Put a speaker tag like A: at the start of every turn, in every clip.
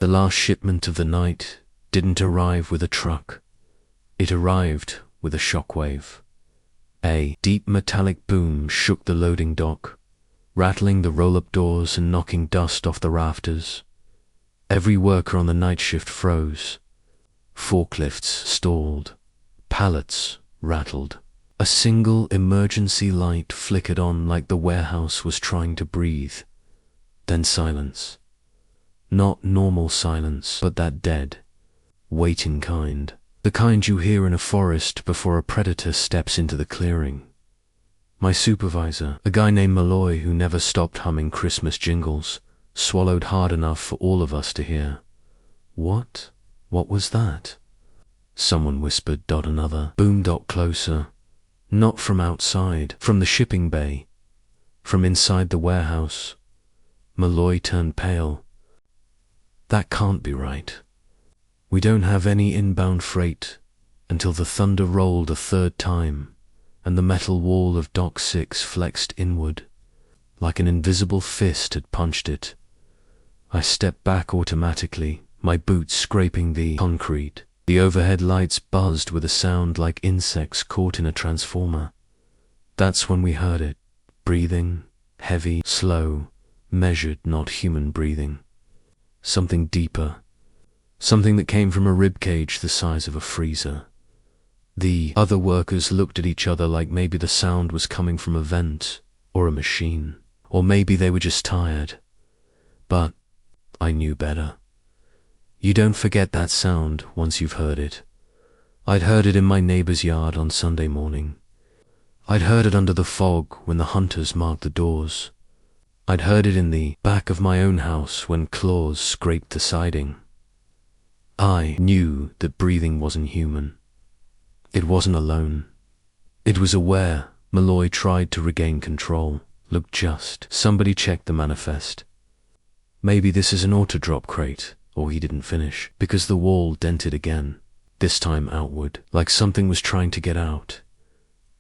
A: The last shipment of the night didn't arrive with a truck. It arrived with a shockwave. A deep metallic boom shook the loading dock, rattling the roll-up doors and knocking dust off the rafters. Every worker on the night shift froze. Forklifts stalled. Pallets rattled. A single emergency light flickered on like the warehouse was trying to breathe. Then silence. Not normal silence, but that dead, waiting kind. The kind you hear in a forest before a predator steps into the clearing. My supervisor, a guy named Malloy who never stopped humming Christmas jingles, swallowed hard enough for all of us to hear. What? What was that? Someone whispered. Another. Boom. Closer. Not from outside, from the shipping bay. From inside the warehouse. Malloy turned pale. That can't be right. We don't have any inbound freight until the thunder rolled a third time and the metal wall of Dock 6 flexed inward, like an invisible fist had punched it. I stepped back automatically, my boots scraping the concrete. The overhead lights buzzed with a sound like insects caught in a transformer. That's when we heard it. Breathing, heavy, slow, measured, not human breathing. Something deeper. Something that came from a ribcage the size of a freezer. The other workers looked at each other like maybe the sound was coming from a vent or a machine, or maybe they were just tired. But I knew better. You don't forget that sound once you've heard it. I'd heard it in my neighbor's yard on Sunday morning. I'd heard it under the fog when the hunters marked the doors. I'd heard it in the back of my own house when claws scraped the siding. I knew that breathing wasn't human. It wasn't alone. It was aware. Malloy tried to regain control. Look, just. Somebody checked the manifest. Maybe this is an auto-drop crate, or he didn't finish, because the wall dented again, this time outward, like something was trying to get out.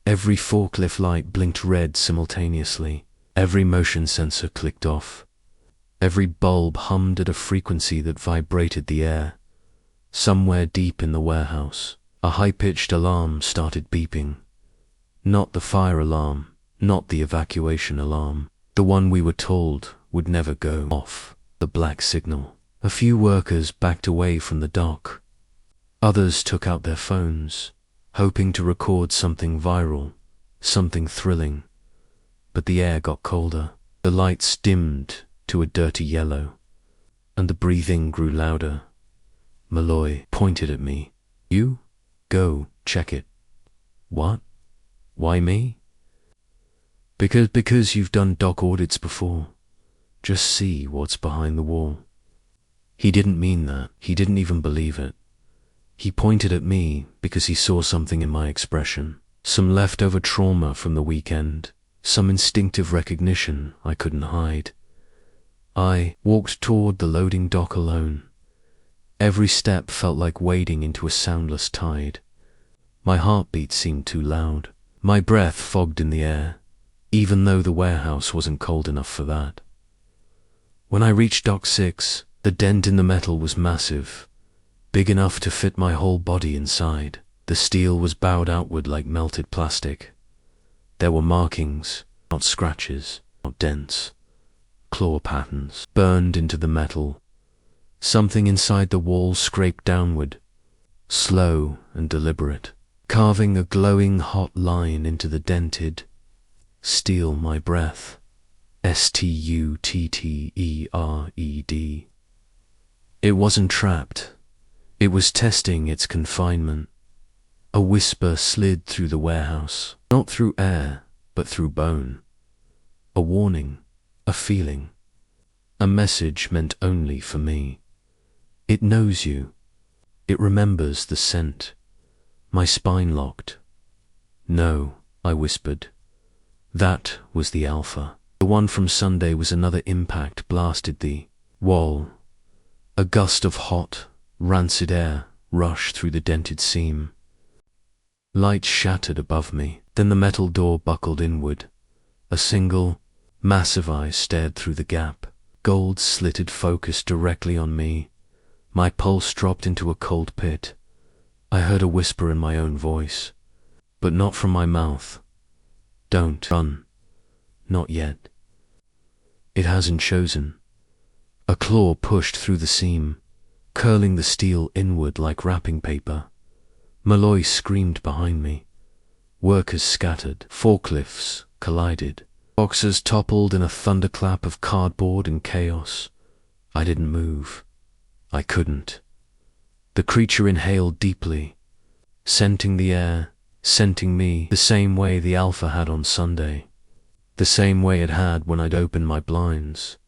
A: Every forklift light blinked red simultaneously. Every motion sensor clicked off. Every bulb hummed at a frequency that vibrated the air. Somewhere deep in the warehouse, a high-pitched alarm started beeping. Not the fire alarm, not the evacuation alarm, the one we were told would never go off, the black signal. A few workers backed away from the dock. Others took out their phones, hoping to record something viral, something thrilling. But the air got colder. The lights dimmed to a dirty yellow, and the breathing grew louder. Malloy pointed at me. You? Go, check it. What? Why me? Because you've done dock audits before. Just see what's behind the wall. He didn't mean that. He didn't even believe it. He pointed at me because he saw something in my expression. Some leftover trauma from the weekend. Some instinctive recognition I couldn't hide. I walked toward the loading dock alone. Every step felt like wading into a soundless tide. My heartbeat seemed too loud. My breath fogged in the air, even though the warehouse wasn't cold enough for that. When I reached Dock 6, the dent in the metal was massive, big enough to fit my whole body inside. The steel was bowed outward like melted plastic. There were markings, not scratches, not dents, claw patterns burned into the metal. Something inside the wall scraped downward, slow and deliberate, carving a glowing hot line into the dented, steal my breath, S-T-U-T-T-E-R-E-D. It wasn't trapped. It was testing its confinement. A whisper slid through the warehouse, not through air, but through bone. A warning, a feeling, a message meant only for me. It knows you. It remembers the scent. My spine locked. No, I whispered. That was the Alpha. The one from Sunday was another impact blasted the wall. A gust of hot, rancid air rushed through the dented seam. Light shattered above me. Then the metal door buckled inward. A single, massive eye stared through the gap. Gold-slitted focus directly on me. My pulse dropped into a cold pit. I heard a whisper in my own voice, but not from my mouth. Don't run. Not yet. It hasn't chosen. A claw pushed through the seam, curling the steel inward like wrapping paper. Malloy screamed behind me. Workers scattered. Forklifts collided. Boxes toppled in a thunderclap of cardboard and chaos. I didn't move. I couldn't. The creature inhaled deeply, scenting the air, scenting me the same way the Alpha had on Sunday, the same way it had when I'd opened my blinds.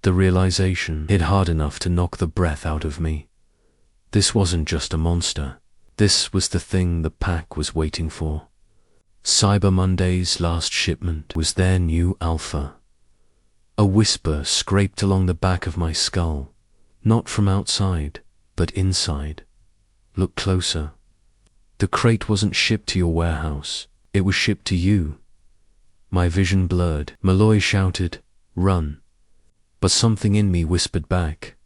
A: The realization hit hard enough to knock the breath out of me. This wasn't just a monster. This was the thing the pack was waiting for. Cyber Monday's last shipment was their new Alpha. A whisper scraped along the back of my skull, not from outside, but inside. Look closer. The crate wasn't shipped to your warehouse. It was shipped to you. My vision blurred. Malloy shouted, "Run." But something in me whispered back,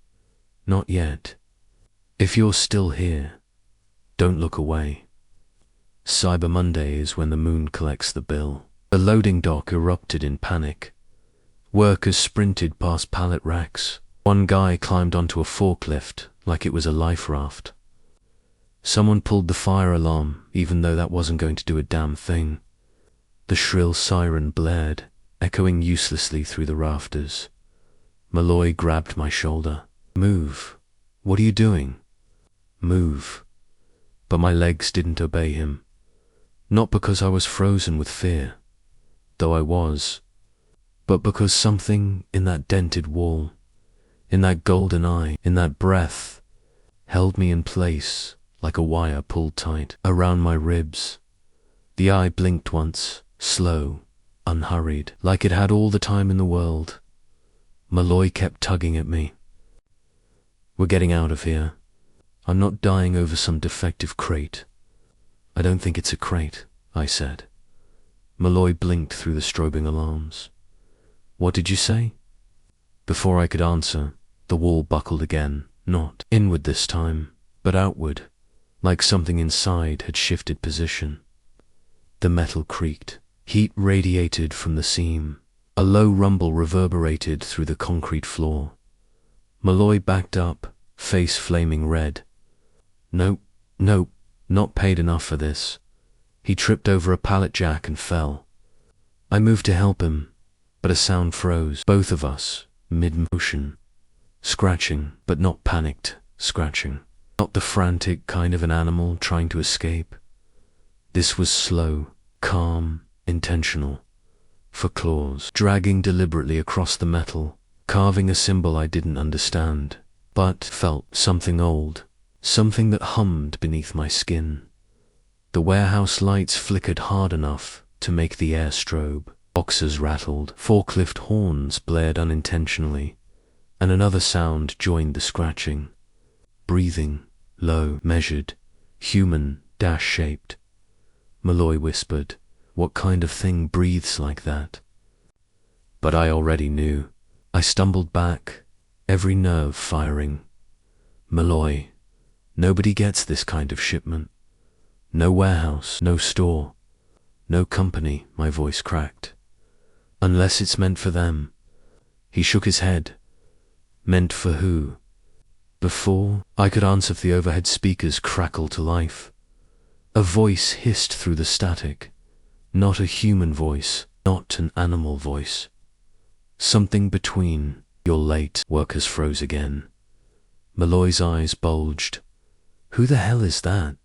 A: "Not yet. If you're still here, don't look away." Cyber Monday is when the moon collects the bill. The loading dock erupted in panic. Workers sprinted past pallet racks. One guy climbed onto a forklift like it was a life raft. Someone pulled the fire alarm, even though that wasn't going to do a damn thing. The shrill siren blared, echoing uselessly through the rafters. Malloy grabbed my shoulder. "Move. What are you doing?" "Move." But my legs didn't obey him. Not because I was frozen with fear, though I was, but because something in that dented wall, in that golden eye, in that breath, held me in place like a wire pulled tight around my ribs. The eye blinked once, slow, unhurried, like it had all the time in the world. Malloy kept tugging at me. "We're getting out of here. I'm not dying over some defective crate." "I don't think it's a crate," I said. Malloy blinked through the strobing alarms. "What did you say?" Before I could answer, the wall buckled again, not inward this time, but outward, like something inside had shifted position. The metal creaked. Heat radiated from the seam. A low rumble reverberated through the concrete floor. Malloy backed up, face flaming red. Nope, not paid enough for this." He tripped over a pallet jack and fell. I moved to help him, but a sound froze both of us, mid-motion. Scratching, but not panicked scratching. Not the frantic kind of an animal trying to escape. This was slow, calm, intentional. For claws, dragging deliberately across the metal, carving a symbol I didn't understand, but felt something old, something that hummed beneath my skin. The warehouse lights flickered hard enough to make the air strobe. Boxes rattled, forklift horns blared unintentionally, and another sound joined the scratching. Breathing, low, measured, human, dash-shaped. Malloy whispered, "What kind of thing breathes like that?" But I already knew. I stumbled back, every nerve firing. "Malloy, nobody gets this kind of shipment. No warehouse, no store, no company," my voice cracked. "Unless it's meant for them." He shook his head. "Meant for who?" Before I could answer, the overhead speakers crackled to life. A voice hissed through the static. Not a human voice, not an animal voice. Something between. "You're late." Workers froze again. Malloy's eyes bulged. "Who the hell is that?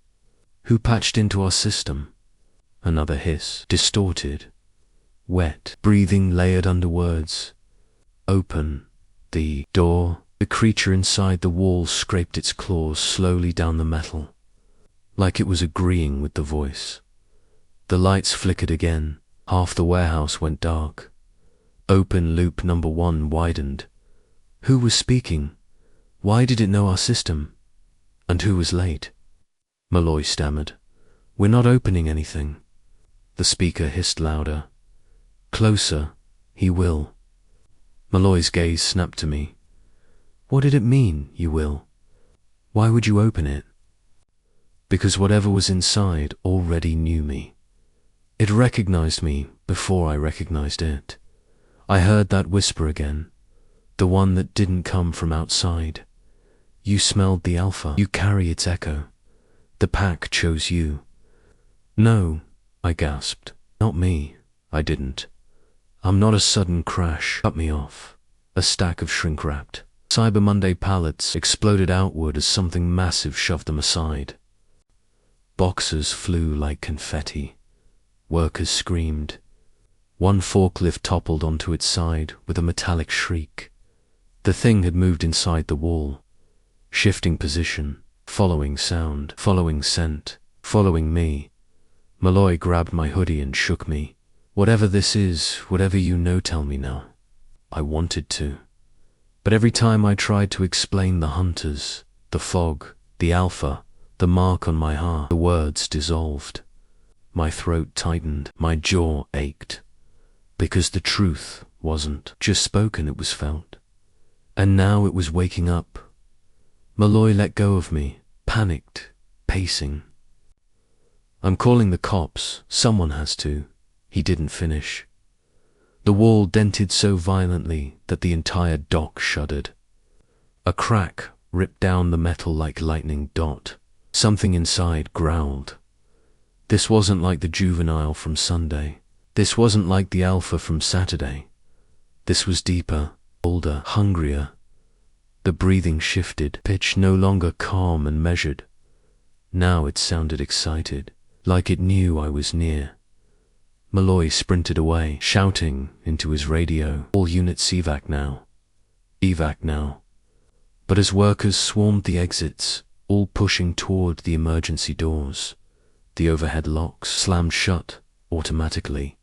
A: Who patched into our system?" Another hiss, distorted, wet, breathing layered under words. "Open the door." The creature inside the wall scraped its claws slowly down the metal, like it was agreeing with the voice. The lights flickered again. Half the warehouse went dark. Open loop number 1 widened. Who was speaking? Why did it know our system? And who was late? Malloy stammered. "We're not opening anything." The speaker hissed louder. "Closer. He will." Malloy's gaze snapped to me. "What did it mean, you will?" Why would you open it? Because whatever was inside already knew me. It recognized me before I recognized it. I heard that whisper again, the one that didn't come from outside. You smelled the alpha. You carry its echo. The pack chose you. No, I gasped. Not me. I didn't. I'm not a sudden crash. Cut me off. A stack of shrink-wrapped Cyber Monday pallets exploded outward as something massive shoved them aside. Boxes flew like confetti. Workers screamed. One forklift toppled onto its side with a metallic shriek. The thing had moved inside the wall, shifting position, following sound, following scent, following me. Malloy grabbed my hoodie and shook me. Whatever this is, whatever you know, tell me now. I wanted to. But every time I tried to explain the hunters, the fog, the alpha, the mark on my heart, the words dissolved. My throat tightened, my jaw ached. Because the truth wasn't just spoken, it was felt. And now it was waking up. Malloy let go of me, panicked, pacing. I'm calling the cops. Someone has to. He didn't finish. The wall dented so violently that the entire dock shuddered. A crack ripped down the metal like lightning dot. Something inside growled. This wasn't like the juvenile from Sunday. This wasn't like the alpha from Saturday. This was deeper, older, hungrier. The breathing shifted, pitch no longer calm and measured. Now it sounded excited, like it knew I was near. Malloy sprinted away, shouting into his radio, "All units evac now. Evac now." But as workers swarmed the exits, all pushing toward the emergency doors, the overhead locks slammed shut automatically.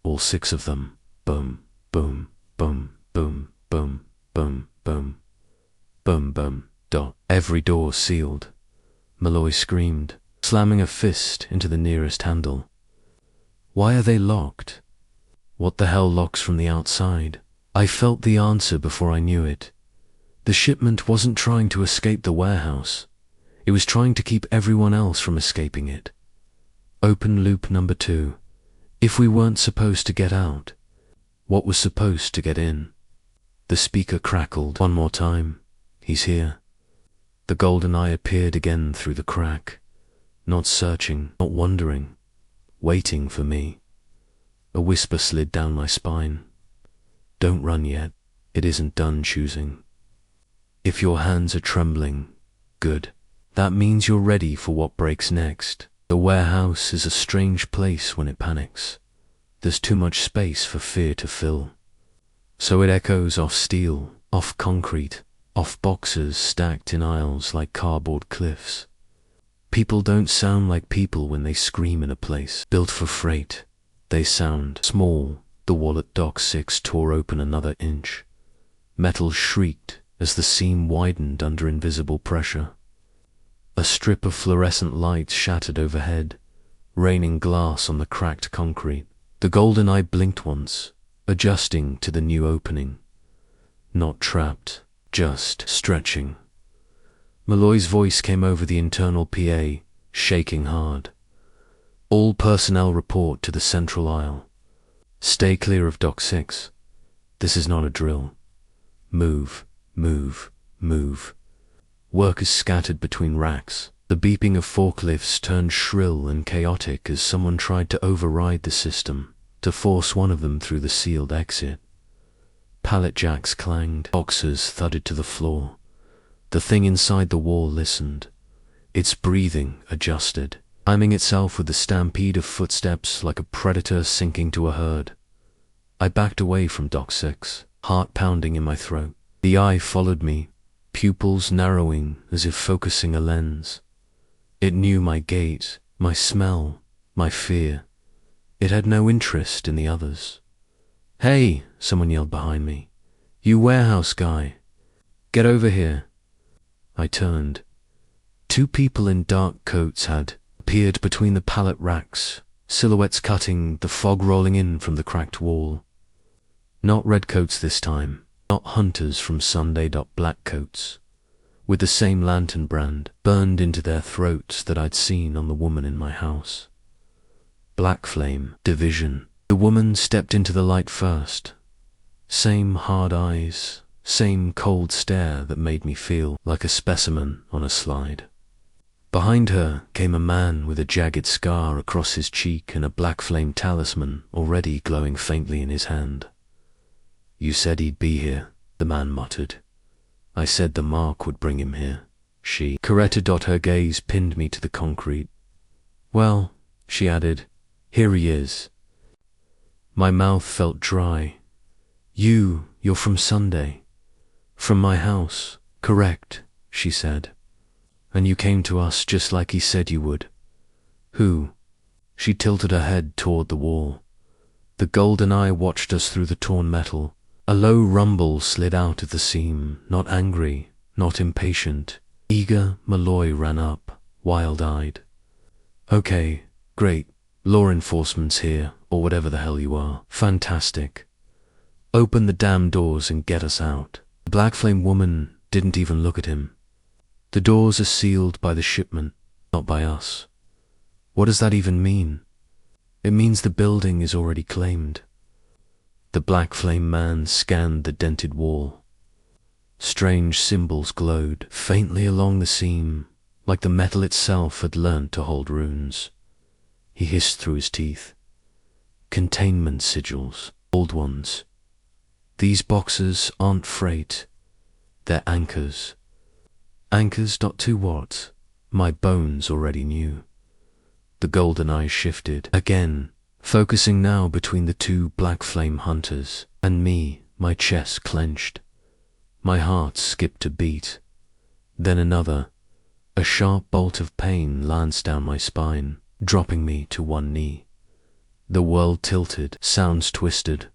A: All 6 of them. Boom, boom, boom, boom, boom, boom, boom, boom, boom, dot. Every door sealed. Malloy screamed, slamming a fist into the nearest handle. Why are they locked? What the hell locks from the outside? I felt the answer before I knew it. The shipment wasn't trying to escape the warehouse. It was trying to keep everyone else from escaping it. Open loop number 2. If we weren't supposed to get out, what was supposed to get in? The speaker crackled. One more time. He's here. The golden eye appeared again through the crack. Not searching, not wondering. Waiting for me. A whisper slid down my spine. Don't run yet. It isn't done choosing. If your hands are trembling, good. That means you're ready for what breaks next. The warehouse is a strange place when it panics. There's too much space for fear to fill. So it echoes off steel, off concrete, off boxes stacked in aisles like cardboard cliffs. People don't sound like people when they scream in a place built for freight. They sound small. The wall at Dock 6 tore open another inch. Metal shrieked as the seam widened under invisible pressure. A strip of fluorescent light shattered overhead, raining glass on the cracked concrete. The golden eye blinked once, adjusting to the new opening. Not trapped, just stretching. Malloy's voice came over the internal PA, shaking hard. All personnel report to the central aisle. Stay clear of Dock 6. This is not a drill. Move, move, move. Workers scattered between racks. The beeping of forklifts turned shrill and chaotic as someone tried to override the system, to force one of them through the sealed exit. Pallet jacks clanged. Boxes thudded to the floor. The thing inside the wall listened. Its breathing adjusted, timing itself with the stampede of footsteps like a predator sinking to a herd. I backed away from Dock 6, heart pounding in my throat. The eye followed me, pupils narrowing as if focusing a lens. It knew my gait, my smell, my fear. It had no interest in the others. "Hey!" someone yelled behind me. "You warehouse guy! Get over here!" I turned. 2 people in dark coats had appeared between the pallet racks, silhouettes cutting, the fog rolling in from the cracked wall. Not redcoats this time, not hunters from Sunday. Black coats. with the same lantern brand burned into their throats that I'd seen on the woman in my house. Black flame, division. The woman stepped into the light first. Same hard eyes, same cold stare that made me feel like a specimen on a slide. Behind her came a man with a jagged scar across his cheek and a black flame talisman already glowing faintly in his hand. "You said he'd be here," the man muttered. "I said the mark would bring him here." She corrected. Her gaze pinned me to the concrete. "Well," she added, "here he is." My mouth felt dry. You're from Sunday." "From my house, correct," she said. "And you came to us just like he said you would." "Who?" She tilted her head toward the wall. The golden eye watched us through the torn metal. A low rumble slid out of the seam, not angry, not impatient. Eager Malloy ran up, wild-eyed. "Okay, great. Law enforcement's here, or whatever the hell you are. Fantastic. Open the damn doors and get us out." The black flame woman didn't even look at him. "The doors are sealed by the shipment, not by us." "What does that even mean?" "It means the building is already claimed." The black flame man scanned the dented wall. Strange symbols glowed faintly along the seam, like the metal itself had learnt to hold runes. He hissed through his teeth. "Containment sigils, old ones. These boxes aren't freight, they're anchors." "Anchors to what?" My bones already knew. The golden eyes shifted again, focusing now between the two black flame hunters and me. My chest clenched. My heart skipped a beat. Then another. A sharp bolt of pain lanced down my spine, dropping me to one knee. The world tilted, sounds twisted.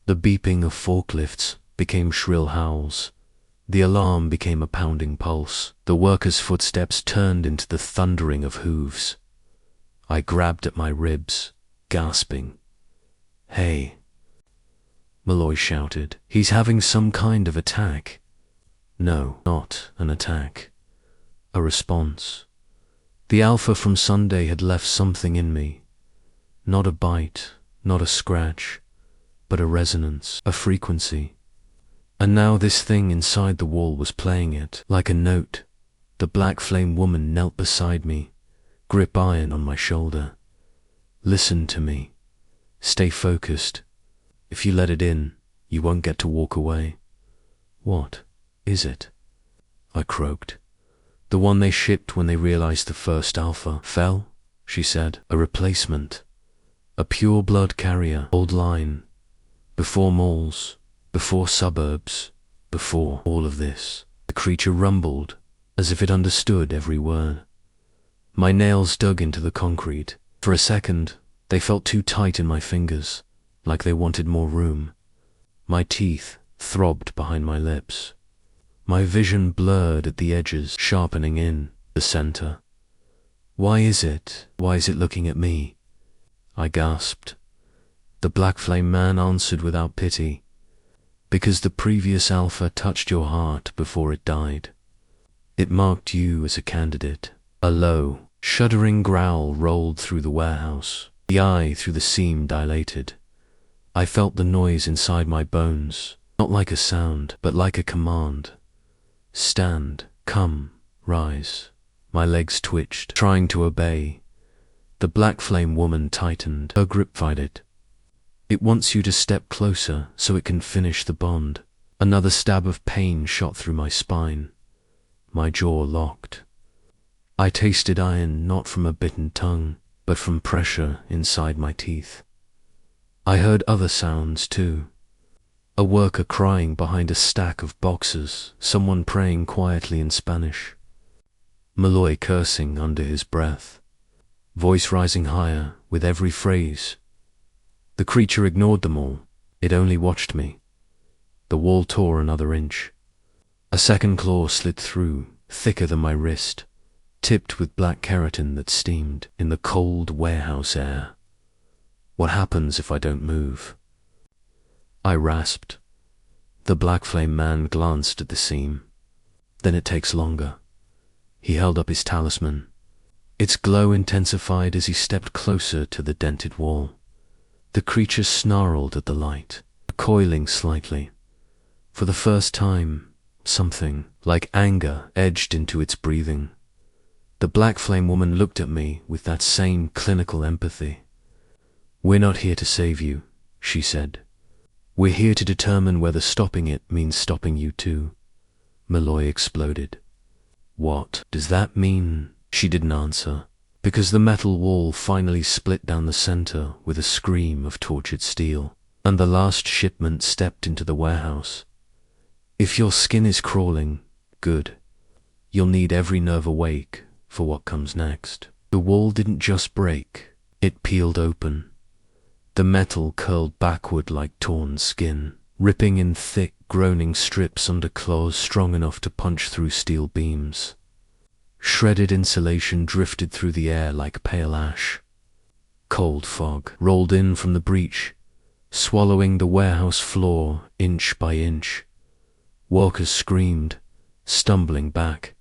A: The beeping of forklifts became shrill howls. The alarm became a pounding pulse. The workers' footsteps turned into the thundering of hooves. I grabbed at my ribs, gasping. "Hey!" Malloy shouted. "He's having some kind of attack." No, not an attack. A response. The Alpha from Sunday had left something in me. Not a bite, not a scratch, but a resonance, a frequency. And now this thing inside the wall was playing it, like a note. The black flame woman knelt beside me, grip iron on my shoulder. "Listen to me. Stay focused. If you let it in, you won't get to walk away." "What is it?" I croaked. "The one they shipped when they realized the first Alpha fell," she said. "A replacement. A pure blood carrier, old line. Before malls, before suburbs, before all of this." The creature rumbled, as if it understood every word. My nails dug into the concrete. For a second, they felt too tight in my fingers, like they wanted more room. My teeth throbbed behind my lips. My vision blurred at the edges, sharpening in the center. Why is it looking at me?" I gasped. The black flame man answered without pity. "Because the previous Alpha touched your heart before it died. It marked you as a candidate." A low, shuddering growl rolled through the warehouse. The eye through the seam dilated. I felt the noise inside my bones, not like a sound, but like a command. "Stand, come, rise." My legs twitched, trying to obey. The black flame woman tightened, her grip fighted. "It wants you to step closer so it can finish the bond." Another stab of pain shot through my spine. My jaw locked. I tasted iron not from a bitten tongue, but from pressure inside my teeth. I heard other sounds too. A worker crying behind a stack of boxes, someone praying quietly in Spanish. Malloy cursing under his breath, voice rising higher with every phrase. The creature ignored them all. It only watched me. The wall tore another inch. A second claw slid through, thicker than my wrist, tipped with black keratin that steamed in the cold warehouse air. What happens if I don't move? I rasped. The black flame man glanced at the seam. then it takes longer. He held up his talisman. Its glow intensified as he stepped closer to the dented wall. The creature snarled at the light, recoiling slightly. For the first time, something like anger edged into its breathing. The black flame woman looked at me with that same clinical empathy. "We're not here to save you," she said. "We're here to determine whether stopping it means stopping you too." Malloy exploded. "What does that mean?" She didn't answer, because the metal wall finally split down the center with a scream of tortured steel, and the last shipment stepped into the warehouse. "If your skin is crawling, good. You'll need every nerve awake for what comes next." The wall didn't just break, it peeled open. The metal curled backward like torn skin, ripping in thick, groaning strips under claws strong enough to punch through steel beams. Shredded insulation drifted through the air like pale ash. Cold fog rolled in from the breach, swallowing the warehouse floor inch by inch. Workers screamed, stumbling back.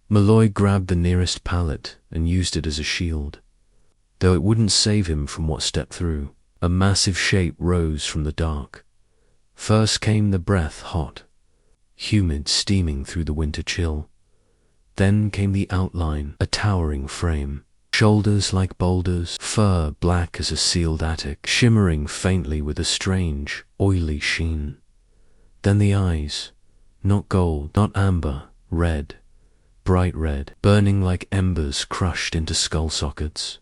A: Malloy grabbed the nearest pallet and used it as a shield. Though it wouldn't save him from what stepped through, a massive shape rose from the dark. First came the breath, hot, humid, steaming through the winter chill. Then came the outline, a towering frame, shoulders like boulders, fur black as a sealed attic, shimmering faintly with a strange, oily sheen. Then the eyes, not gold, not amber, red, bright red, burning like embers crushed into skull sockets.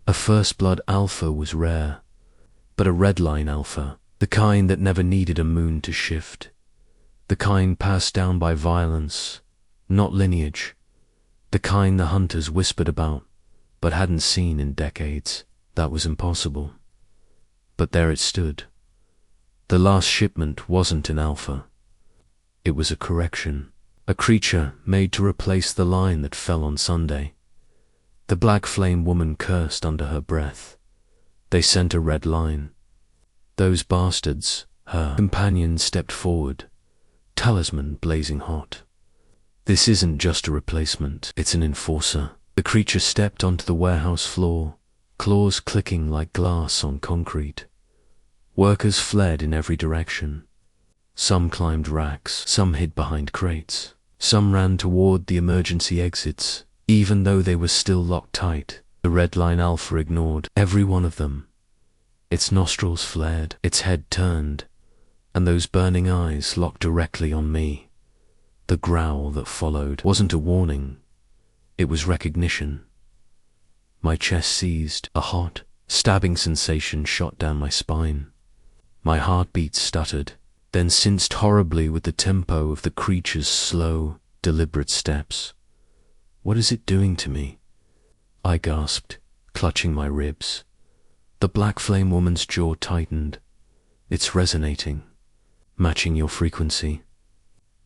A: A first blood alpha was rare, but a Redline Alpha, the kind that never needed a moon to shift, the kind passed down by violence, not lineage, the kind the hunters whispered about, but hadn't seen in decades. That was impossible. But there it stood. The last shipment wasn't an alpha. It was a correction, a creature made to replace the line that fell on Sunday. The black flame woman cursed under her breath. They sent a red line. Those bastards, her companion stepped forward, talisman blazing hot. "This isn't just a replacement, it's an enforcer." The creature stepped onto the warehouse floor, claws clicking like glass on concrete. Workers fled in every direction. Some climbed racks, some hid behind crates, some ran toward the emergency exits, even though they were still locked tight. The Redline Alpha ignored every one of them. Its nostrils flared, its head turned, and those burning eyes locked directly on me. The growl that followed wasn't a warning, it was recognition. My chest seized, a hot, stabbing sensation shot down my spine. My heartbeat stuttered, then cinched horribly with the tempo of the creature's slow, deliberate steps. "What is it doing to me?" I gasped, clutching my ribs. The black flame woman's jaw tightened. "It's resonating, matching your frequency.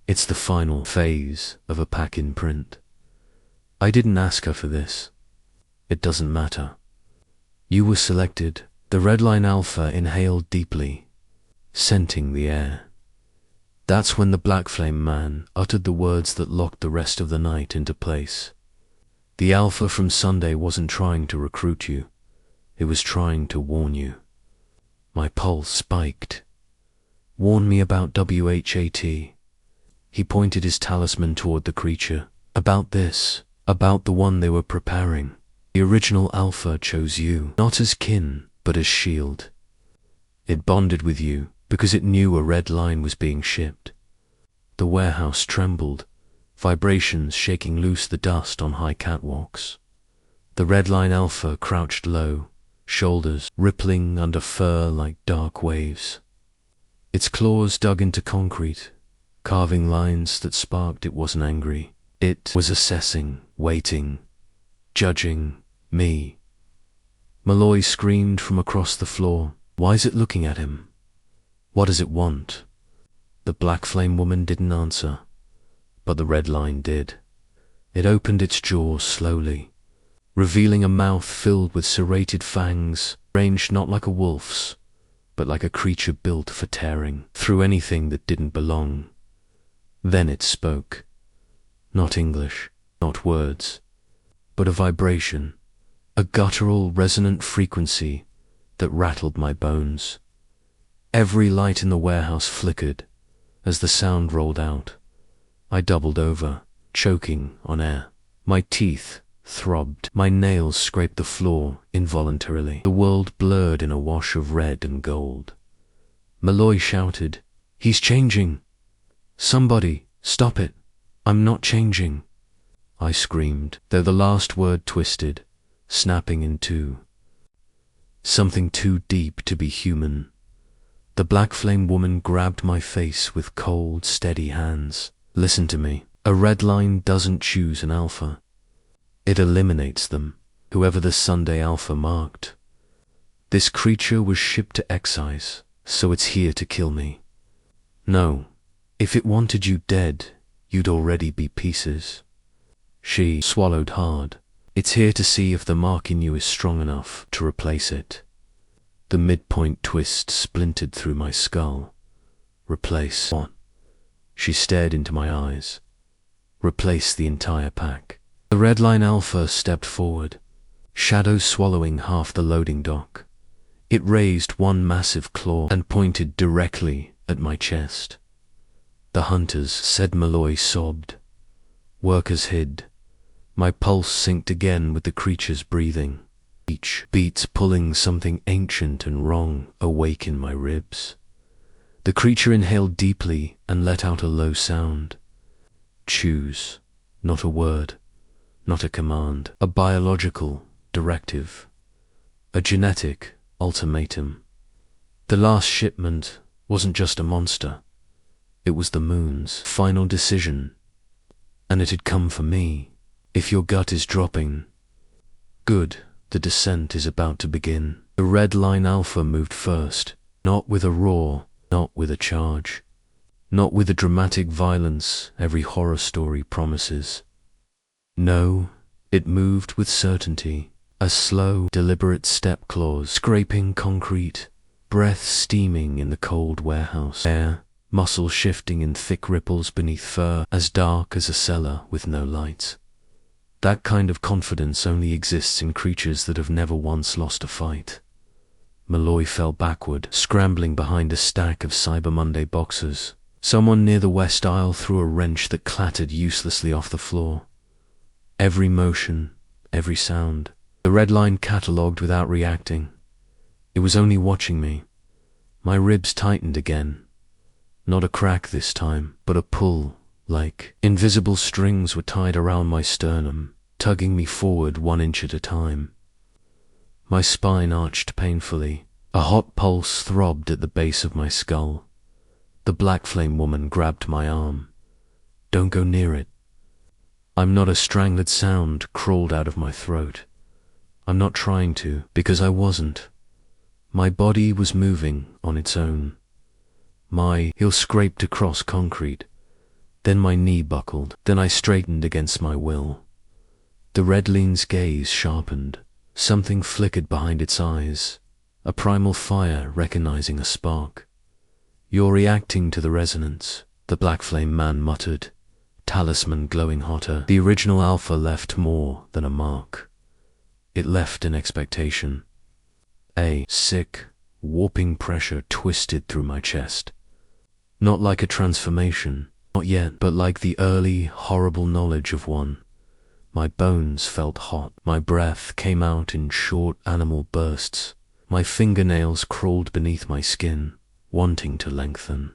A: It's the final phase of a pack imprint. I didn't ask her for this. It doesn't matter. You were selected." The Redline Alpha inhaled deeply, scenting the air. That's when the black flame man uttered the words that locked the rest of the night into place. The Alpha from Sunday wasn't trying to recruit you. It was trying to warn you. My pulse spiked. "Warn me about WHAT. He pointed his talisman toward the creature. "About this, about the one they were preparing. The original Alpha chose you, not as kin, but as shield. It bonded with you because it knew a red line was being shipped." The warehouse trembled, vibrations shaking loose the dust on high catwalks. The Redline Alpha crouched low, shoulders rippling under fur like dark waves. Its claws dug into concrete, carving lines that sparked. It wasn't angry. It was assessing, waiting, judging me. Malloy screamed from across the floor. "Why is it looking at him? What does it want?" The black flame woman didn't answer, but the red line did. It opened its jaws slowly, revealing a mouth filled with serrated fangs, ranged not like a wolf's, but like a creature built for tearing through anything that didn't belong. Then it spoke. Not English, not words, but a vibration, a guttural resonant frequency that rattled my bones. Every light in the warehouse flickered as the sound rolled out. I doubled over, choking on air. My teeth throbbed, my nails scraped the floor involuntarily. The world blurred in a wash of red and gold. Malloy shouted, "He's changing! Somebody, stop it! I'm not changing!" I screamed, though the last word twisted, snapping in two. Something too deep to be human. The black flame woman grabbed my face with cold, steady hands. "Listen to me. A redline doesn't choose an alpha. It eliminates them, whoever the Sunday alpha marked. This creature was shipped to excise, so it's here to kill me. No, if it wanted you dead, you'd already be pieces." She swallowed hard. "It's here to see if the mark in you is strong enough to replace it." The midpoint twist splintered through my skull. "Replace what?" She stared into my eyes. "Replace the entire pack." The Redline Alpha stepped forward, shadow swallowing half the loading dock. It raised one massive claw and pointed directly at my chest. "The hunters," said Malloy, sobbed. Workers hid. My pulse synced again with the creature's breathing. Each beat pulling something ancient and wrong awake in my ribs. The creature inhaled deeply and let out a low sound. Choose. Not a word. Not a command. A biological directive. A genetic ultimatum. The last shipment wasn't just a monster. It was the moon's final decision. And it had come for me. If your gut is dropping, good, the descent is about to begin. The Redline Alpha moved first, not with a roar, not with a charge, not with the dramatic violence every horror story promises. No, it moved with certainty, a slow, deliberate step claws scraping concrete, breath steaming in the cold warehouse air, muscle shifting in thick ripples beneath fur as dark as a cellar with no light. That kind of confidence only exists in creatures that have never once lost a fight. Malloy fell backward, scrambling behind a stack of Cyber Monday boxes. Someone near the west aisle threw a wrench that clattered uselessly off the floor. Every motion, every sound. The red line catalogued without reacting. It was only watching me. My ribs tightened again. Not a crack this time, but a pull, like invisible strings were tied around my sternum, tugging me forward 1 inch at a time. My spine arched painfully. A hot pulse throbbed at the base of my skull. The black flame woman grabbed my arm. "Don't go near it." I'm not. A strangled sound crawled out of my throat. I'm not trying to, because I wasn't. My body was moving on its own. My heel scraped across concrete. Then my knee buckled. Then I straightened against my will. The Redline's gaze sharpened. Something flickered behind its eyes. A primal fire recognizing a spark. "You're reacting to the resonance," the black flame man muttered, talisman glowing hotter. The original alpha left more than a mark. It left an expectation. A sick, warping pressure twisted through my chest. Not like a transformation, not yet, but like the early, horrible knowledge of one. My bones felt hot. My breath came out in short animal bursts. My fingernails crawled beneath my skin, wanting to lengthen.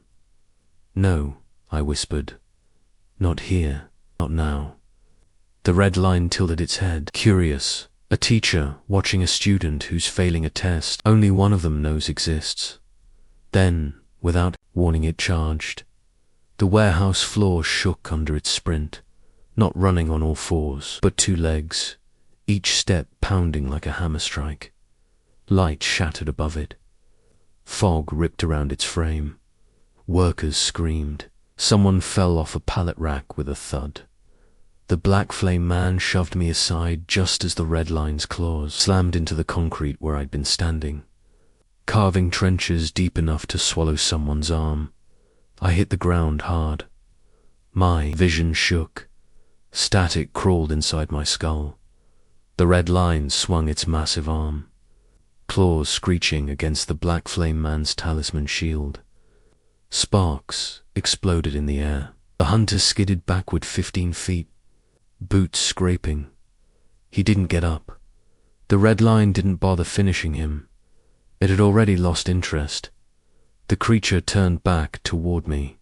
A: "No," I whispered. "Not here. Not now." The red line tilted its head, curious. A teacher watching a student who's failing a test only one of them knows exists. Then, without warning, it charged. The warehouse floor shook under its sprint. Not running on all fours, but 2 legs, each step pounding like a hammer strike. Light shattered above it. Fog ripped around its frame. Workers screamed. Someone fell off a pallet rack with a thud. The black flame man shoved me aside just as the red line's claws slammed into the concrete where I'd been standing, carving trenches deep enough to swallow someone's arm. I hit the ground hard. My vision shook. Static crawled inside my skull. The red line swung its massive arm, claws screeching against the black flame man's talisman shield. Sparks exploded in the air. The hunter skidded backward 15 feet, boots scraping. He didn't get up. The red line didn't bother finishing him. It had already lost interest. The creature turned back toward me,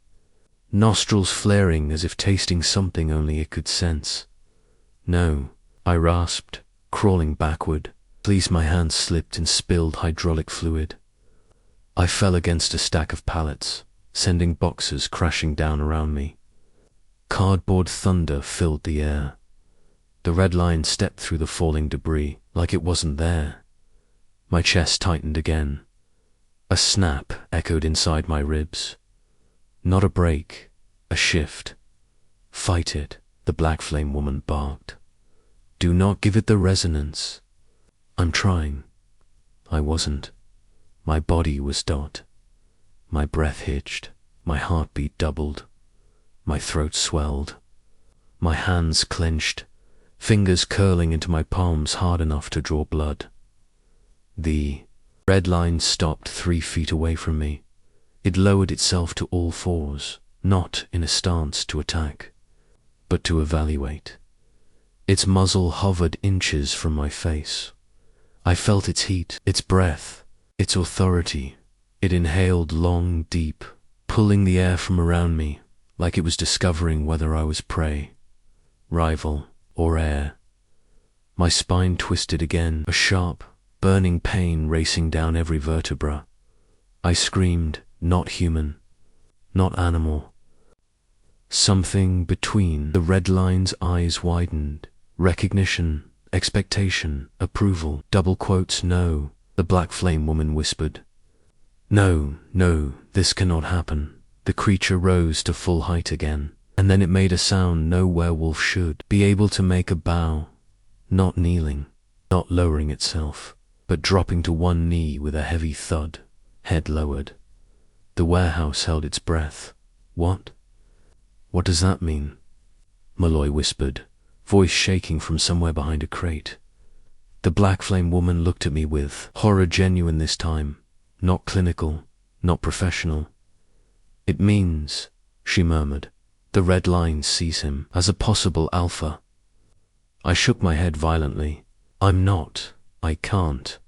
A: nostrils flaring as if tasting something only it could sense. No, I rasped, crawling backward. Please, my hand slipped and spilled hydraulic fluid. I fell against a stack of pallets, sending boxes crashing down around me. Cardboard thunder filled the air. The red line stepped through the falling debris like it wasn't there. My chest tightened again. A snap echoed inside my ribs. Not a break, a shift. Fight it, the black flame woman barked. Do not give it the resonance. I'm trying. I wasn't. My body was dot. My breath hitched. My heartbeat doubled. My throat swelled. My hands clenched, fingers curling into my palms hard enough to draw blood. The red line stopped 3 feet away from me. It lowered itself to all fours, not in a stance to attack, but to evaluate. Its muzzle hovered inches from my face. I felt its heat, its breath, its authority. It inhaled long, deep, pulling the air from around me, like it was discovering whether I was prey, rival, or heir. My spine twisted again, a sharp, burning pain racing down every vertebra. I screamed, not human, not animal. Something between. The red line's eyes widened. Recognition, expectation, approval. Double quotes, no, the black flame woman whispered. No, no, this cannot happen. The creature rose to full height again, and then it made a sound no werewolf should. Be able to make a bow, not kneeling, not lowering itself, but dropping to one knee with a heavy thud, head lowered. The warehouse held its breath. What? What does that mean? Malloy whispered, voice shaking from somewhere behind a crate. The black flame woman looked at me with horror, genuine this time, not clinical, not professional. It means, she murmured, the red line sees him as a possible alpha. I shook my head violently. I'm not. I can't.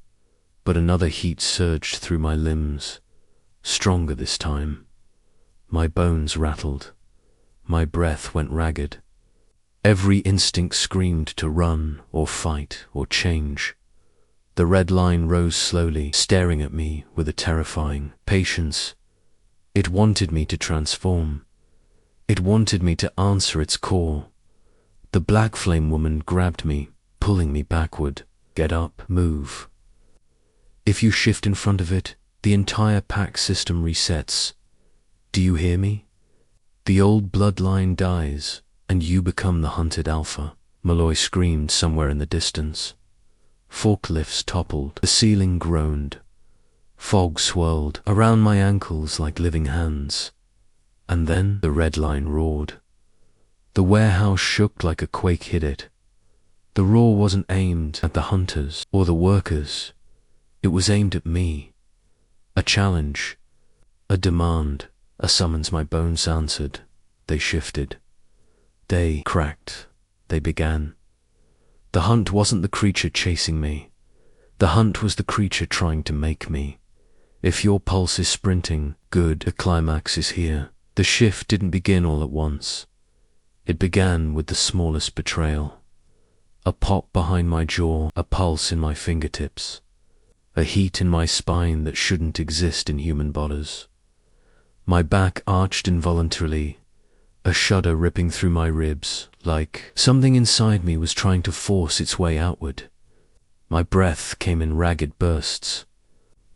A: But another heat surged through my limbs, stronger this time. My bones rattled. My breath went ragged. Every instinct screamed to run or fight or change. The red line rose slowly, staring at me with a terrifying patience. It wanted me to transform. It wanted me to answer its call. The black flame woman grabbed me, pulling me backward. Get up, move. If you shift in front of it, the entire pack system resets. Do you hear me? The old bloodline dies, and you become the hunted alpha. Malloy screamed somewhere in the distance. Forklifts toppled, the ceiling groaned. Fog swirled around my ankles like living hands. And then the red line roared. The warehouse shook like a quake hit it. The roar wasn't aimed at the hunters or the workers. It was aimed at me. A challenge, a demand, a summons my bones answered. They shifted. They cracked. They began. The hunt wasn't the creature chasing me. The hunt was the creature trying to make me. If your pulse is sprinting, good, the climax is here. The shift didn't begin all at once. It began with the smallest betrayal. A pop behind my jaw, a pulse in my fingertips, a heat in my spine that shouldn't exist in human bodies. My back arched involuntarily, a shudder ripping through my ribs, like something inside me was trying to force its way outward. My breath came in ragged bursts.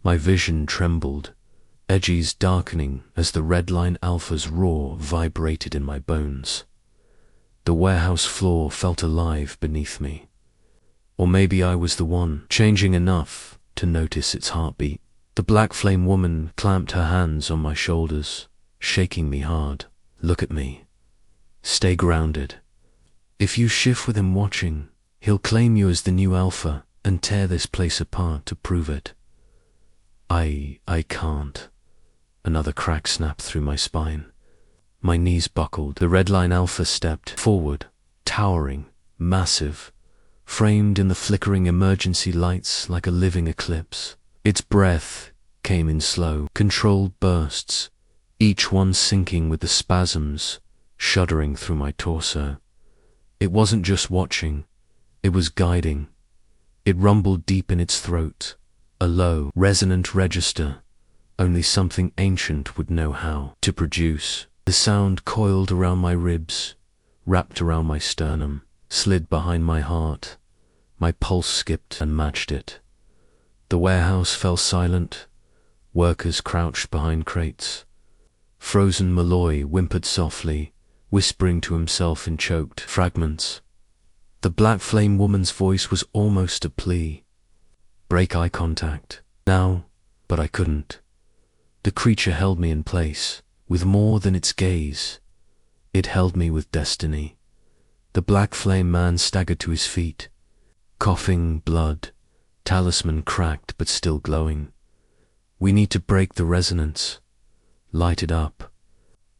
A: My vision trembled, edges darkening as the Redline Alpha's roar vibrated in my bones. The warehouse floor felt alive beneath me. Or maybe I was the one, changing enough to notice its heartbeat. The black flame woman clamped her hands on my shoulders, shaking me hard. Look at me. Stay grounded. If you shift with him watching, he'll claim you as the new alpha and tear this place apart to prove it. I can't. Another crack snapped through my spine. My knees buckled. The Redline Alpha stepped forward, towering, massive, framed in the flickering emergency lights like a living eclipse. Its breath came in slow, controlled bursts, each one sinking with the spasms shuddering through my torso. It wasn't just watching, it was guiding. It rumbled deep in its throat, a low, resonant register only something ancient would know how to produce. The sound coiled around my ribs, wrapped around my sternum, slid behind my heart. My pulse skipped and matched it. The warehouse fell silent. Workers crouched behind crates. Frozen Malloy whimpered softly, whispering to himself in choked fragments. The black flame woman's voice was almost a plea. Break eye contact. Now, but I couldn't. The creature held me in place, with more than its gaze. It held me with destiny. The black flame man staggered to his feet, coughing blood, talisman cracked but still glowing. We need to break the resonance. Light it up.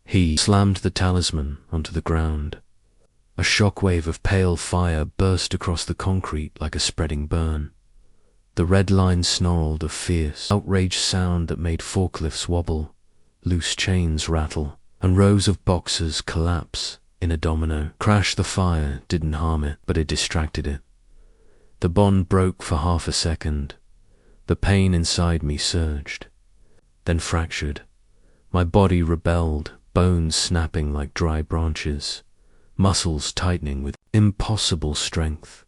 A: He slammed the talisman onto the ground. A shockwave of pale fire burst across the concrete like a spreading burn. The red line snarled a fierce, outraged sound that made forklifts wobble, loose chains rattle, and rows of boxes collapse in a domino. Crash the fire didn't harm it, but it distracted it. The bond broke for half a second. The pain inside me surged, then fractured. My body rebelled, bones snapping like dry branches, muscles tightening with impossible strength.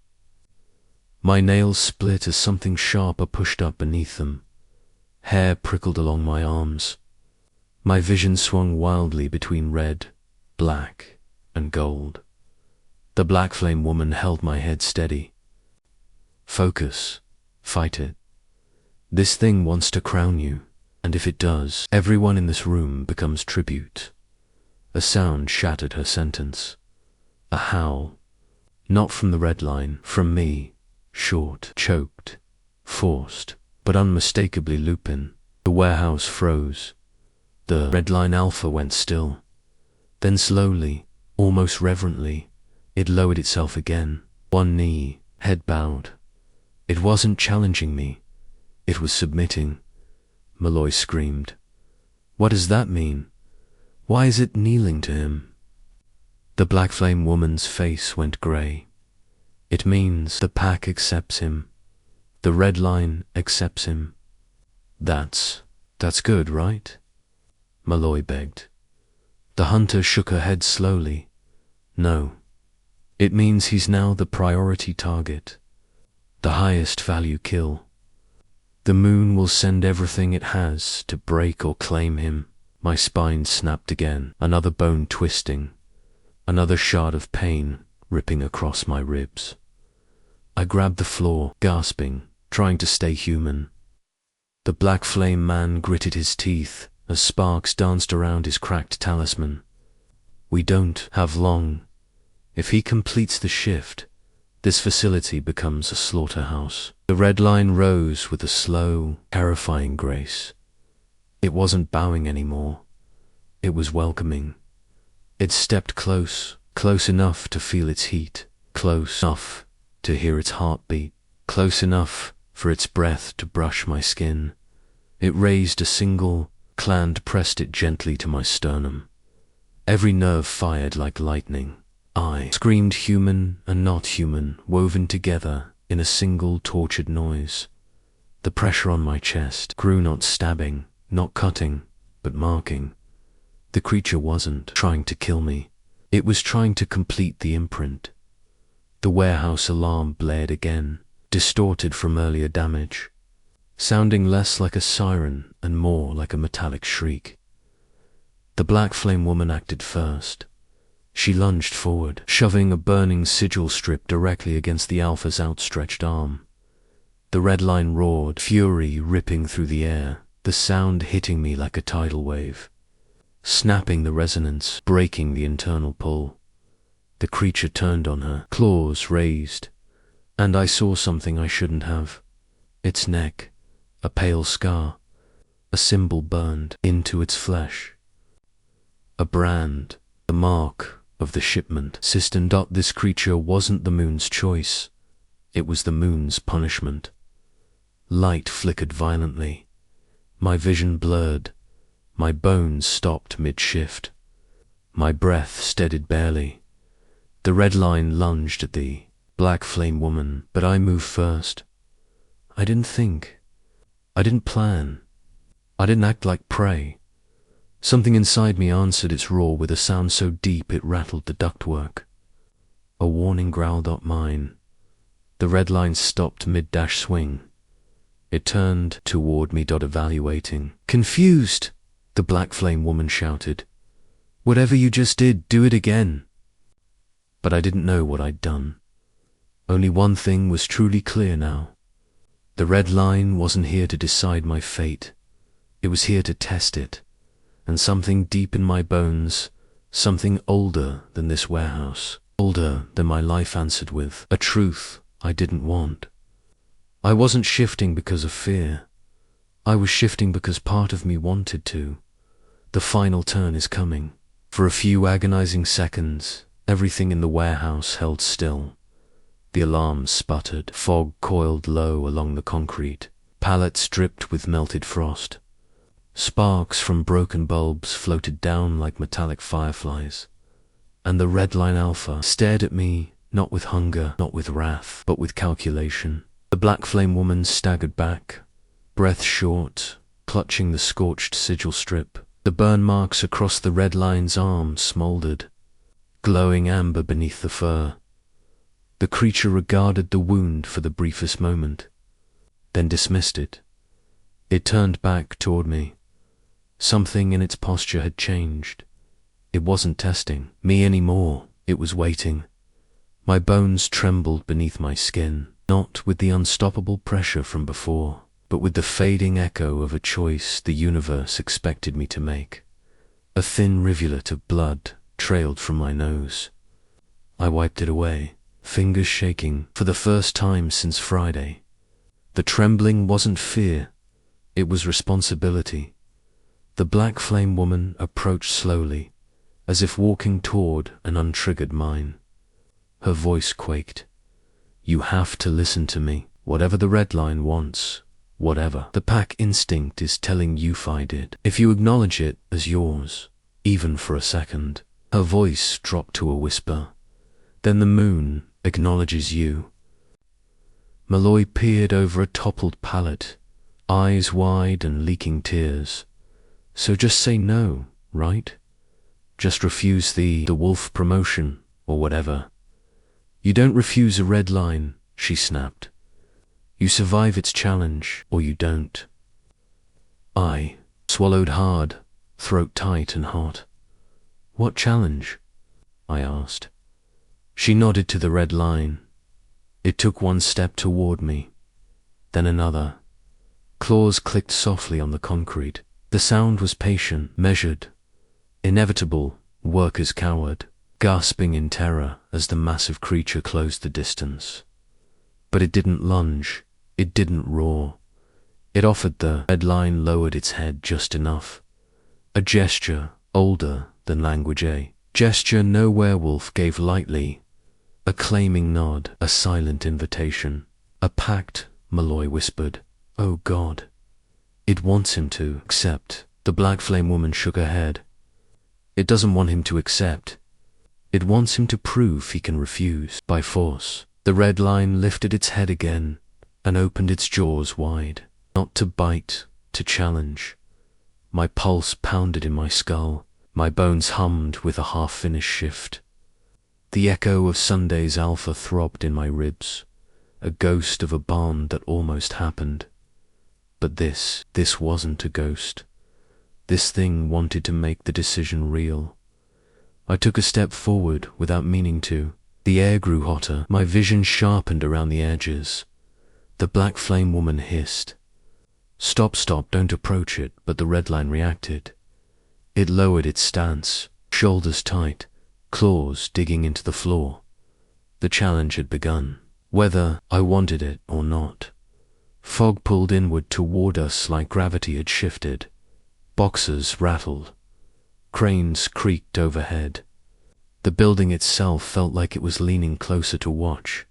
A: My nails split as something sharper pushed up beneath them. Hair prickled along my arms. My vision swung wildly between red, black, and gold. The black flame woman held my head steady. Focus. Fight it. This thing wants to crown you, and if it does, everyone in this room becomes tribute. A sound shattered her sentence. A howl. Not from the red line, from me. Short, choked, forced, but unmistakably Lupin. The warehouse froze. The Redline Alpha went still. Then slowly, almost reverently, it lowered itself again. One knee, head bowed. It wasn't challenging me. It was submitting. Malloy screamed. What does that mean? Why is it kneeling to him? The black flame woman's face went grey. It means the pack accepts him. The red line accepts him. That's good, right? Malloy begged. The hunter shook her head slowly. No. It means he's now the priority target. The highest value kill. The moon will send everything it has to break or claim him. My spine snapped again, another bone twisting, another shard of pain ripping across my ribs. I grabbed the floor, gasping, trying to stay human. The black flame man gritted his teeth as sparks danced around his cracked talisman. We don't have long. If he completes the shift, this facility becomes a slaughterhouse. The red line rose with a slow, terrifying grace. It wasn't bowing anymore. It was welcoming. It stepped close, close enough to feel its heat, close enough to hear its heartbeat, close enough for its breath to brush my skin. It raised a single, hand, pressed it gently to my sternum. Every nerve fired like lightning. I screamed human and not human, woven together in a single tortured noise. The pressure on my chest grew, not stabbing, not cutting, but marking. The creature wasn't trying to kill me. It was trying to complete the imprint. The warehouse alarm blared again, distorted from earlier damage, sounding less like a siren and more like a metallic shriek. The black flame woman acted first. She lunged forward, shoving a burning sigil strip directly against the Alpha's outstretched arm. The red line roared, fury ripping through the air, the sound hitting me like a tidal wave, snapping the resonance, breaking the internal pull. The creature turned on her, claws raised, and I saw something I shouldn't have. Its neck, a pale scar, a symbol burned into its flesh. A brand, the mark of the Shipment system. This creature wasn't the moon's choice, it was the moon's punishment. Light flickered violently. My vision blurred. My bones stopped mid-shift. My breath steadied barely. The red line lunged at the black flame woman, but I moved first. I didn't think. I didn't plan. I didn't act like prey. Something inside me answered its roar with a sound so deep it rattled the ductwork. A warning growled up mine. The red line stopped mid-dash swing. It turned toward me, evaluating. "Confused!" the black flame woman shouted. "Whatever you just did, do it again." But I didn't know what I'd done. Only one thing was truly clear now. The red line wasn't here to decide my fate. It was here to test it. And something deep in my bones, something older than this warehouse, older than my life, answered with a truth I didn't want. I wasn't shifting because of fear. I was shifting because part of me wanted to. The final turn is coming. For a few agonizing seconds, everything in the warehouse held still. The alarms sputtered, fog coiled low along the concrete, pallets dripped with melted frost. Sparks from broken bulbs floated down like metallic fireflies. And the Redline Alpha stared at me, not with hunger, not with wrath, but with calculation. The black flame woman staggered back, breath short, clutching the scorched sigil strip. The burn marks across the red line's arm smoldered, glowing amber beneath the fur. The creature regarded the wound for the briefest moment, then dismissed it. It turned back toward me. Something in its posture had changed. It wasn't testing me anymore, it was waiting. My bones trembled beneath my skin, not with the unstoppable pressure from before, but with the fading echo of a choice the universe expected me to make. A thin rivulet of blood trailed from my nose. I wiped it away, fingers shaking for the first time since Friday. The trembling wasn't fear, it was responsibility. The black flame woman approached slowly, as if walking toward an untriggered mine. Her voice quaked. "You have to listen to me, whatever the red line wants, whatever the pack instinct is telling you I did. If you acknowledge it as yours, even for a second." Her voice dropped to a whisper. "Then the moon acknowledges you." Malloy peered over a toppled pallet, eyes wide and leaking tears. "So just say no, right? Just refuse the wolf promotion, or whatever." "You don't refuse a red line," she snapped. "You survive its challenge, or you don't." I swallowed hard, throat tight and hot. "What challenge?" I asked. She nodded to the red line. It took one step toward me, then another. Claws clicked softly on the concrete. The sound was patient, measured, inevitable, workers cowered, gasping in terror as the massive creature closed the distance. But it didn't lunge, it didn't roar. It offered. The red line lowered its head just enough. A gesture older than language, a gesture no werewolf gave lightly. A claiming nod, a silent invitation. "A pact," Malloy whispered. "Oh God. It wants him to accept." The black flame woman shook her head. "It doesn't want him to accept. It wants him to prove he can refuse by force." The red line lifted its head again and opened its jaws wide. Not to bite, to challenge. My pulse pounded in my skull. My bones hummed with a half-finished shift. The echo of Sunday's Alpha throbbed in my ribs, a ghost of a bond that almost happened. But this wasn't a ghost. This thing wanted to make the decision real. I took a step forward without meaning to. The air grew hotter, my vision sharpened around the edges. The black flame woman hissed. Stop, don't approach it," but the red line reacted. It lowered its stance, shoulders tight, claws digging into the floor. The challenge had begun, whether I wanted it or not. Fog pulled inward toward us like gravity had shifted. Boxes rattled. Cranes creaked overhead. The building itself felt like it was leaning closer to watch.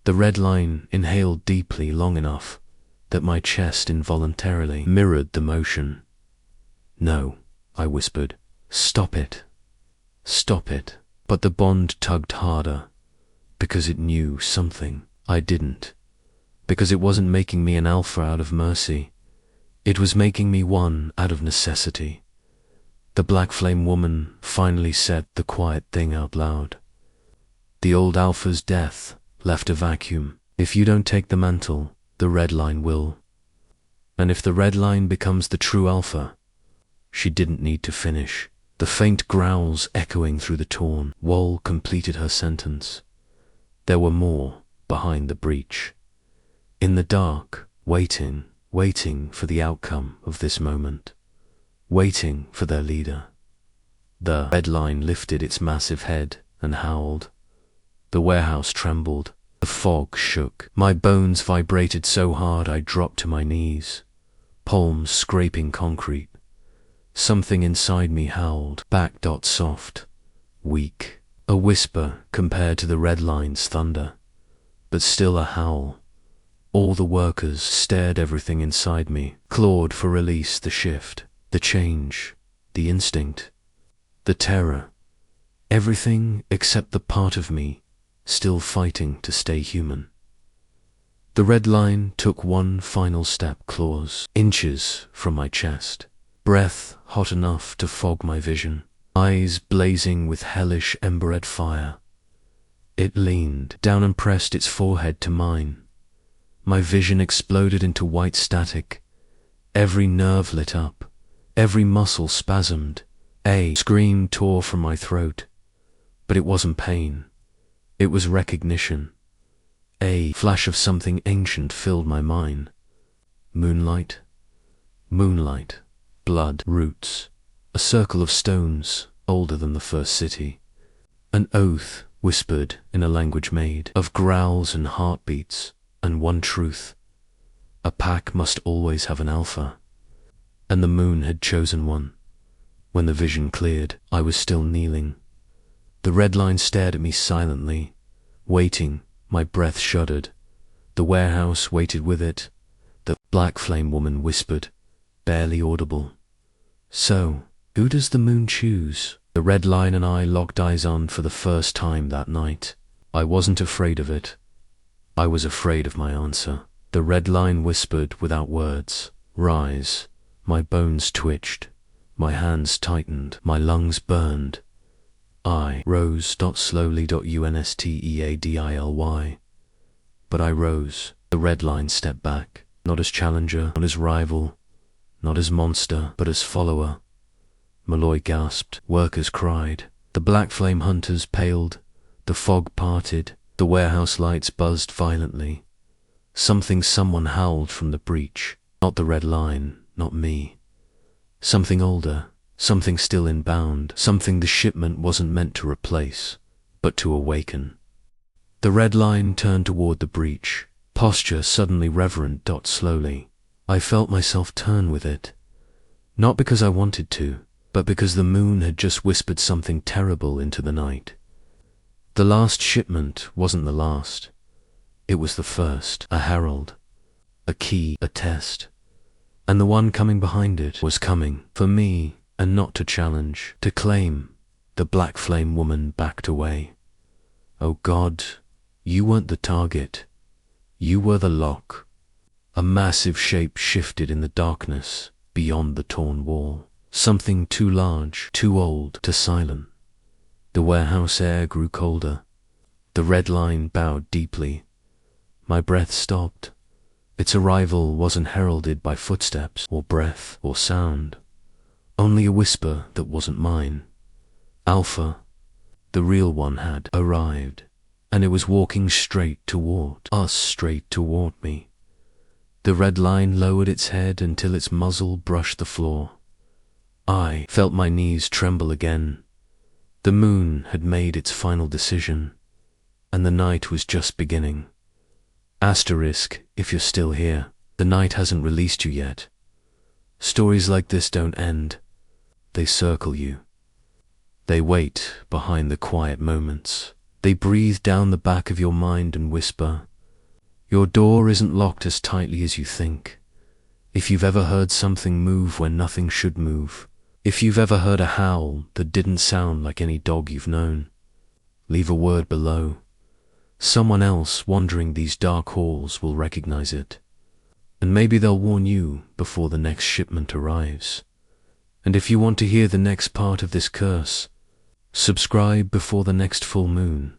A: The red line inhaled deeply long enough that my chest involuntarily mirrored the motion. "No," I whispered. "Stop it. Stop it." But the bond tugged harder, because it knew something I didn't. Because it wasn't making me an alpha out of mercy. It was making me one out of necessity. The black flame woman finally said the quiet thing out loud. "The old alpha's death left a vacuum. If you don't take the mantle, the red line will. And if the red line becomes the true alpha..." She didn't need to finish. The faint growls echoing through the torn wall completed her sentence. There were more behind the breach. In the dark, waiting for the outcome of this moment. Waiting for their leader. The red line lifted its massive head and howled. The warehouse trembled. The fog shook. My bones vibrated so hard I dropped to my knees, palms scraping concrete. Something inside me howled back. Soft, weak, a whisper compared to the red line's thunder, but still a howl. All the workers stared. Everything inside me clawed for release. The shift, the change, the instinct, the terror. Everything except the part of me still fighting to stay human. The red line took one final step, claws inches from my chest, breath hot enough to fog my vision, eyes blazing with hellish embered fire. It leaned down and pressed its forehead to mine. My vision exploded into white static. Every nerve lit up, every muscle spasmed. A scream tore from my throat, but it wasn't pain. It was recognition. A flash of something ancient filled my mind. Moonlight, moonlight, blood, roots, a circle of stones older than the first city. An oath whispered in a language made of growls and heartbeats, and one truth. A pack must always have an alpha, and the moon had chosen one. When the vision cleared, I was still kneeling. The red line stared at me silently, waiting. My breath shuddered. The warehouse waited with it. The black flame woman whispered, barely audible. "So, who does the moon choose?" The red line and I locked eyes on for the first time that night. I wasn't afraid of it. I was afraid of my answer. The red line whispered without words, "Rise." My bones twitched. My hands tightened. My lungs burned. I rose. Slowly. Unsteadily. But I rose. The red line stepped back. Not as challenger, not as rival, not as monster, but as follower. Malloy gasped. Workers cried. The black flame hunters paled. The fog parted. The warehouse lights buzzed violently. Someone howled from the breach. Not the red line, not me. Something older, something still inbound, something the shipment wasn't meant to replace, but to awaken. The red line turned toward the breach, posture suddenly reverent. Slowly. I felt myself turn with it. Not because I wanted to, but because the moon had just whispered something terrible into the night. The last shipment wasn't the last. It was the first, a herald, a key, a test. And the one coming behind it was coming, for me, and not to challenge, to claim. The black flame woman backed away. Oh God, you weren't the target. You were the lock. A massive shape shifted in the darkness beyond the torn wall. Something too large, too old to silence. The warehouse air grew colder. The red line bowed deeply. My breath stopped. Its arrival wasn't heralded by footsteps or breath or sound. Only a whisper that wasn't mine. Alpha, the real one, had arrived, and it was walking straight toward us, straight toward me. The red line lowered its head until its muzzle brushed the floor. I felt my knees tremble again. The moon had made its final decision, and the night was just beginning. Asterisk, if you're still here, the night hasn't released you yet. Stories like this don't end. They circle you. They wait behind the quiet moments. They breathe down the back of your mind and whisper, "Your door isn't locked as tightly as you think." If you've ever heard something move when nothing should move, if you've ever heard a howl that didn't sound like any dog you've known, leave a word below. Someone else wandering these dark halls will recognize it, and maybe they'll warn you before the next shipment arrives. And if you want to hear the next part of this curse, subscribe before the next full moon.